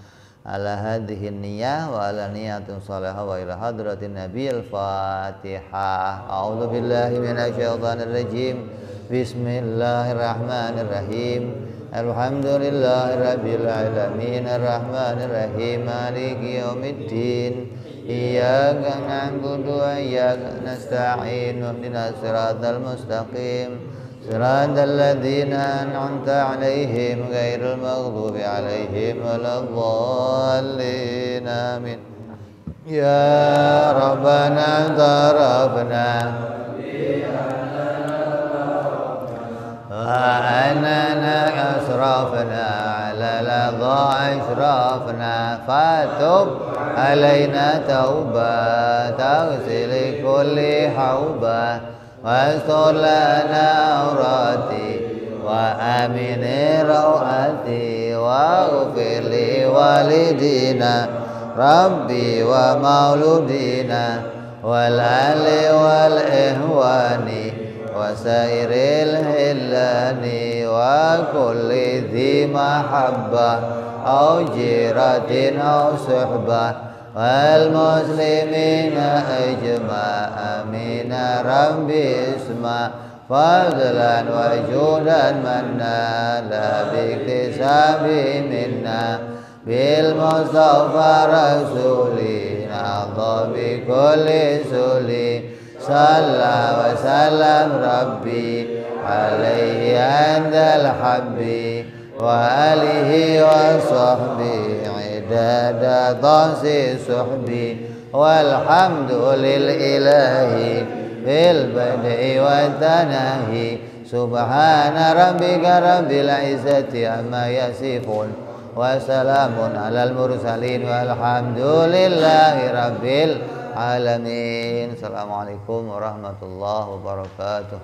Ala hadhihi niyyah wa ala niyatin salihah wa ila hadratin nabiyil fatihah. A'udzu billahi minasyaitonir rajim. Bismillahirrahmanirrahim. Alhamdulillahirabbil alamin arrahmanir rahim maliki yaumiddin. Iyyaka na'budu wa iyyaka nasta'in ihdinas siratal mustaqim siratal ladzina an'amta 'alaihim ghairil maghdubi 'alaihim waladdallin amin. Ya Rabbana tarafna wa annana asrafna 'ala ladha ashrafna fatub alaina tauba taghsil kulli hauba wastur lana aurati wa amin rawati wa ghfir li walidina rabbi wa mauludina wal ali wal ihwani wa sairil hillani wa kulli dhi mahabbah au jiratin au suhbah wal muslimina ajma amina rabbi isma fadlan wa judan manna la biktisabi minna bil mustafa rasulina dhabi kulli suli salla wa salam rabbi alaihi andal habbi wa alihi wa sahbihi idada dasi suhbi walhamdulil ilahi bil bad'i wa tanahi subhana rabbika rabbil izzati amma yasifun wa salamun alal mursalin walhamdulillahi rabbil alamin. Assalamualaikum warahmatullahi wabarakatuh.